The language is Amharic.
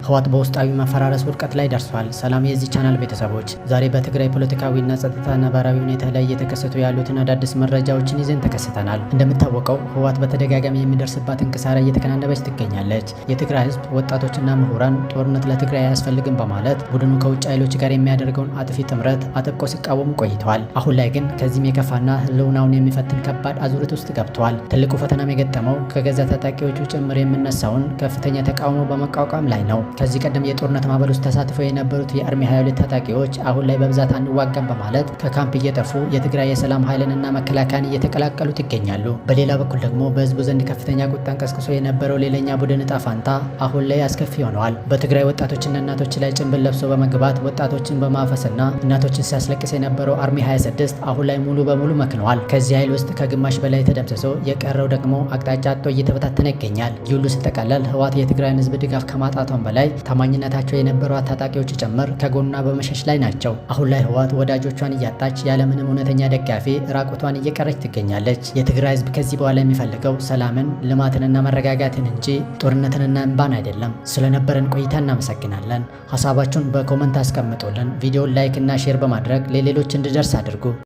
ህወሓት በውስጣዊ መፈራረስ ውድቀት ላይ ደርሷል። ሰላም የዚህ ቻናል ቤተሰቦች፣ ዛሬ በትግራይ ፖለቲካዊና ጸጥታ ነባራዊ ሁኔታ ላይ እየተከሰቱ ያሉትን አዳዲስ መረጃዎችን ይዘን ተከስተናል። እንደምታወቀው ህወሓት በተደጋጋሚ የሚደርስባትን ኪሳራ እየተከናነበች ትገኛለች። የትግራይ ህዝብ፣ ወጣቶችና ምሁራን ጦርነት ለትግራይ አያስፈልግም በማለት ቡድኑ ከውጭ ኃይሎች ጋር የሚያደርገውን አጥፊ ጥምረት አጥብቆ ሲቃወሙ ቆይተዋል። አሁን ላይ ግን ከዚህም የከፋና ህልውናውን የሚፈትን ከባድ አዙሪት ውስጥ ገብተዋል። ትልቁ ፈተናም የገጠመው ከገዛ ታጣቂዎቹ ጭምር የሚነሳውን ከፍተኛ ተቃውሞ በመቋቋም ላይ ነው። ከዚህ ቀደም የጦርነት ማዕበል ውስጥ ተሳትፈው የነበሩት የአርሚ 22 ታጣቂዎች አሁን ላይ በብዛት አንዋጋም በማለት ከካምፕ እየጠፉ የትግራይ የሰላም ኃይልንና መከላከያን እየተቀላቀሉት ይገኛሉ። በሌላ በኩል ደግሞ በህዝቡ ዘንድ ከፍተኛ ቁጣን ቀስቅሶ የነበረው ሌላኛ ቡድን ዕጣ ፈንታ አሁን ላይ አስከፊ ሆነዋል። በትግራይ ወጣቶችና እናቶች ላይ ጭንብል ለብሶ በመግባት ወጣቶችን በማፈስና እናቶችን ሲያስለቅስ የነበረው አርሚ 26 አሁን ላይ ሙሉ በሙሉ መክነዋል። ከዚህ ኃይል ውስጥ ከግማሽ በላይ ተደምስሶ የቀረው ደግሞ አቅጣጫ አጥቶ እየተበታተነ ይገኛል። ይህ ሁሉ ሲጠቃለል ህወሓት የትግራይን ህዝብ ድጋፍ ከማጣቷን በላይ ታማኝነታቸው የነበሯት ታጣቂዎች ጭምር ከጎኗ በመሸሽ ላይ ናቸው። አሁን ላይ ህወሓት ወዳጆቿን እያጣች ያለምንም እውነተኛ ደጋፊ ራቁቷን እየቀረች ትገኛለች። የትግራይ ህዝብ ከዚህ በኋላ የሚፈልገው ሰላምን፣ ልማትንና መረጋጋትን እንጂ ጦርነትንና እንባን አይደለም። ስለነበረን ቆይታ እናመሰግናለን። ሀሳባችሁን በኮመንት አስቀምጡልን። ቪዲዮን ላይክ እና ሼር በማድረግ ለሌሎች እንዲደርስ አድርጉ።